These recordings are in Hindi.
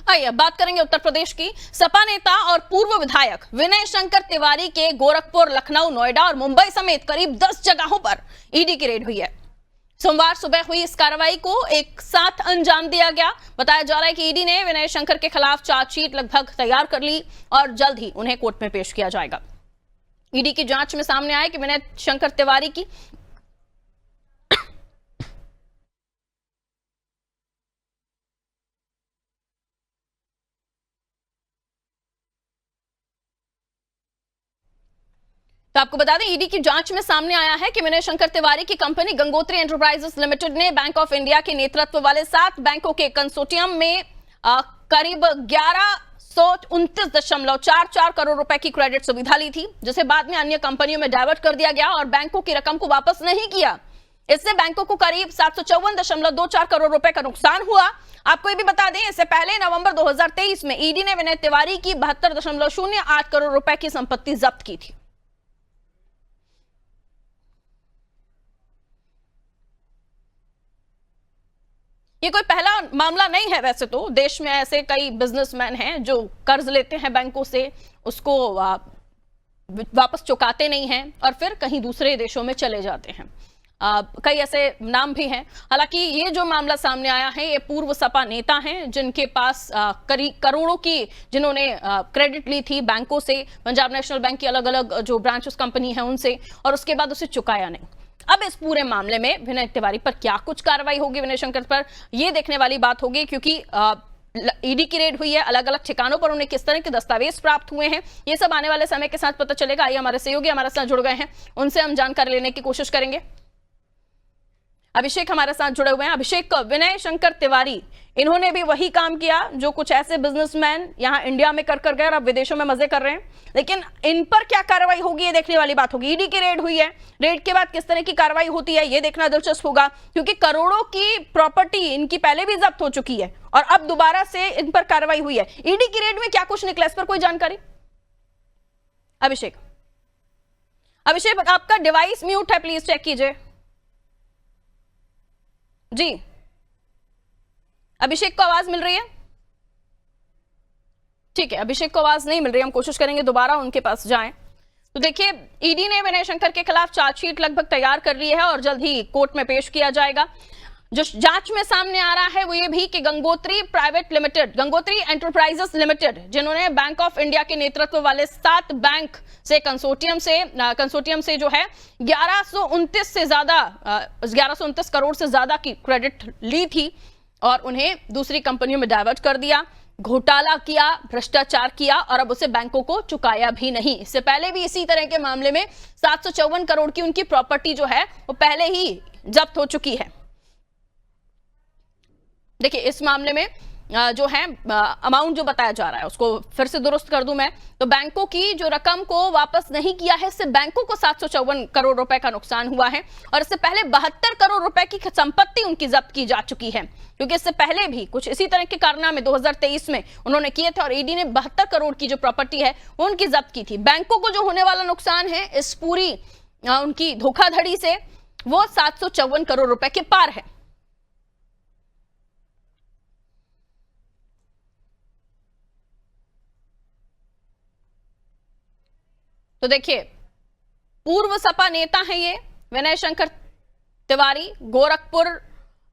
आइए अब बात करेंगे उत्तर प्रदेश की। सपा नेता और पूर्व विधायक विनय शंकर तिवारी के गोरखपुर, लखनऊ, नोएडा और मुंबई समेत करीब 10 जगहों पर ईडी की रेड हुई है। सोमवार सुबह हुई इस कार्रवाई को एक साथ अंजाम दिया गया। बताया जा रहा है कि ईडी ने विनय शंकर के खिलाफ चार्जशीट लगभग तैयार कर ली और जल्द ही उन्हें कोर्ट में पेश किया जाएगा। ईडी की जांच में सामने आया कि विनय शंकर तिवारी की तो आपको बता दें, ईडी की जांच में सामने आया है कि विनय शंकर तिवारी की कंपनी गंगोत्री एंटरप्राइजेस लिमिटेड ने बैंक ऑफ इंडिया के नेतृत्व वाले 7 बैंकों के कंसोर्टियम में करीब 1129.44 करोड़ रुपए की क्रेडिट सुविधा ली थी, जिसे बाद में अन्य कंपनियों में डाइवर्ट कर दिया गया और बैंकों की रकम को वापस नहीं किया। इससे बैंकों को करीब 754.24 करोड़ रुपए का नुकसान हुआ। आपको ये भी बता दें, इससे पहले नवंबर 2023 में ईडी ने विनय तिवारी की 72.08 करोड़ रुपए की संपत्ति जब्त की थी। ये कोई पहला मामला नहीं है। वैसे तो देश में ऐसे कई बिजनेसमैन हैं जो कर्ज लेते हैं बैंकों से, उसको वापस चुकाते नहीं हैं और फिर कहीं दूसरे देशों में चले जाते हैं। कई ऐसे नाम भी हैं। हालांकि ये जो मामला सामने आया है, ये पूर्व सपा नेता हैं जिनके पास करोड़ों की जिन्होंने क्रेडिट ली थी बैंकों से, पंजाब नेशनल बैंक की अलग अलग जो ब्रांचेस कंपनी है उनसे, और उसके बाद उसे चुकाया नहीं। अब इस पूरे मामले में विनय तिवारी पर क्या कुछ कार्रवाई होगी, विनय शंकर पर, यह देखने वाली बात होगी, क्योंकि ईडी की रेड हुई है, अलग अलग ठिकानों पर उन्हें किस तरह के दस्तावेज प्राप्त हुए हैं, ये सब आने वाले समय के साथ पता चलेगा। आइए हमारे सहयोगी हमारे साथ जुड़ गए हैं, उनसे हम जानकारी लेने की कोशिश करेंगे। अभिषेक हमारे साथ जुड़े हुए हैं। अभिषेक, विनय शंकर तिवारी, इन्होंने भी वही काम किया जो कुछ ऐसे बिजनेसमैन यहां इंडिया में कर गए और अब विदेशों में मजे कर रहे हैं, लेकिन इन पर क्या कार्रवाई होगी ये देखने वाली बात होगी। ईडी की रेड हुई है, रेड के बाद किस तरह की कार्रवाई होती है ये देखना दिलचस्प होगा, क्योंकि करोड़ों की प्रॉपर्टी इनकी पहले भी जब्त हो चुकी है और अब दोबारा से इन पर कार्रवाई हुई है। ईडी की रेड में क्या कुछ निकला, इस पर कोई जानकारी? अभिषेक, आपका डिवाइस म्यूट है, प्लीज चेक कीजिए। जी अभिषेक को आवाज मिल रही है? ठीक है, अभिषेक को आवाज नहीं मिल रही, हम कोशिश करेंगे दोबारा उनके पास जाएं। तो देखिए, ईडी ने विनय शंकर के खिलाफ चार्जशीट लगभग तैयार कर ली है और जल्द ही कोर्ट में पेश किया जाएगा। जो जांच में सामने आ रहा है वो ये भी कि गंगोत्री एंटरप्राइजेस लिमिटेड, जिन्होंने बैंक ऑफ इंडिया के नेतृत्व वाले 7 बैंक से कंसोर्टियम से जो है 1129 करोड़ से ज्यादा की क्रेडिट ली थी और उन्हें दूसरी कंपनियों में डाइवर्ट कर दिया, घोटाला किया, भ्रष्टाचार किया और अब उसे बैंकों को चुकाया भी नहीं। इससे पहले भी इसी तरह के मामले में 754 करोड़ की उनकी प्रॉपर्टी जो है वो पहले ही जब्त हो चुकी है। देखिए, इस मामले में जो है अमाउंट जो बताया जा रहा है उसको फिर से दुरुस्त कर दूं मैं, तो बैंकों की जो रकम को वापस नहीं किया है, इससे बैंकों को 754 करोड़ रुपए का नुकसान हुआ है और इससे पहले 72 करोड़ रुपए की संपत्ति उनकी जब्त की जा चुकी है, क्योंकि इससे पहले भी कुछ इसी तरह के कारनामे 2023 में उन्होंने किए थे और ईडी ने 72 करोड़ की जो प्रॉपर्टी है वो उनकी जब्त की थी। बैंकों को जो होने वाला नुकसान है इस पूरी उनकी धोखाधड़ी से, वो 754 करोड़ रुपए के पार है। तो देखिए, पूर्व सपा नेता है ये विनय शंकर तिवारी। गोरखपुर,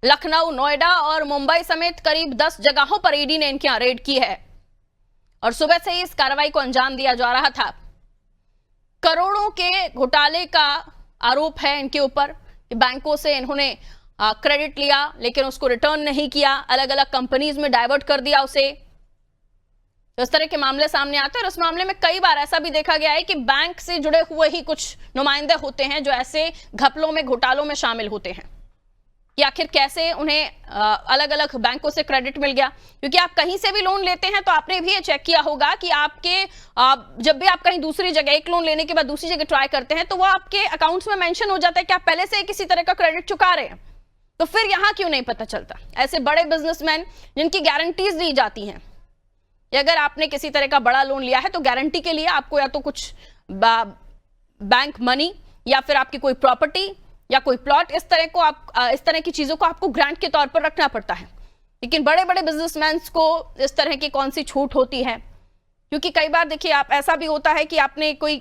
लखनऊ, नोएडा और मुंबई समेत करीब 10 जगहों पर ईडी ने इनके यहां रेड की है और सुबह से ही इस कार्रवाई को अंजाम दिया जा रहा था। करोड़ों के घोटाले का आरोप है इनके ऊपर कि बैंकों से इन्होंने क्रेडिट लिया लेकिन उसको रिटर्न नहीं किया, अलग अलग कंपनीज में डाइवर्ट कर दिया उसे। तो इस तरह के मामले सामने आते हैं और इस मामले में कई बार ऐसा भी देखा गया है कि बैंक से जुड़े हुए ही कुछ नुमाइंदे होते हैं जो ऐसे घपलों में, घोटालों में शामिल होते हैं कि आखिर कैसे उन्हें अलग अलग बैंकों से क्रेडिट मिल गया। क्योंकि आप कहीं से भी लोन लेते हैं तो आपने भी ये चेक किया होगा कि आपके जब भी आप कहीं दूसरी जगह एक लोन लेने के बाद दूसरी जगह ट्राई करते हैं तो वो आपके अकाउंट्स में मेंशन हो जाता है कि आप पहले से किसी तरह का क्रेडिट चुका रहे हैं। तो फिर यहां क्यों नहीं पता चलता? ऐसे बड़े बिजनेसमैन जिनकी गारंटीज दी जाती हैं, अगर आपने किसी तरह का बड़ा लोन लिया है तो गारंटी के लिए आपको या तो कुछ बैंक मनी या फिर आपकी कोई प्रॉपर्टी या कोई प्लॉट, इस तरह की चीजों को आपको ग्रांट के तौर पर रखना पड़ता है। लेकिन बड़े बड़े बिजनेसमैन को इस तरह की कौन सी छूट होती है? क्योंकि कई बार देखिए आप, ऐसा भी होता है कि आपने कोई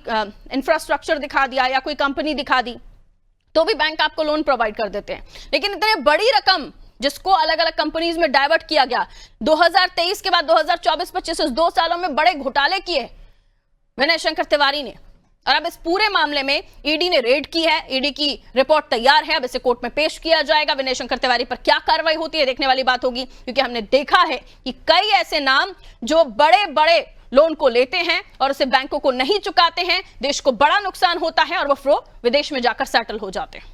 इंफ्रास्ट्रक्चर दिखा दिया या कोई कंपनी दिखा दी तो भी बैंक आपको लोन प्रोवाइड कर देते हैं, लेकिन इतने बड़ी रकम जिसको अलग अलग कंपनीज में डाइवर्ट किया गया, 2023 के बाद 2024-25 इस 2 सालों में बड़े घोटाले किए विनय शंकर तिवारी ने। और अब इस पूरे मामले में ईडी ने रेड की है, ईडी की रिपोर्ट तैयार है, अब इसे कोर्ट में पेश किया जाएगा। विनय शंकर तिवारी पर क्या कार्रवाई होती है देखने वाली बात होगी, क्योंकि हमने देखा है कि कई ऐसे नाम जो बड़े बड़े लोन को लेते हैं और उसे बैंकों को नहीं चुकाते हैं, देश को बड़ा नुकसान होता है और वो विदेश में जाकर सेटल हो जाते हैं।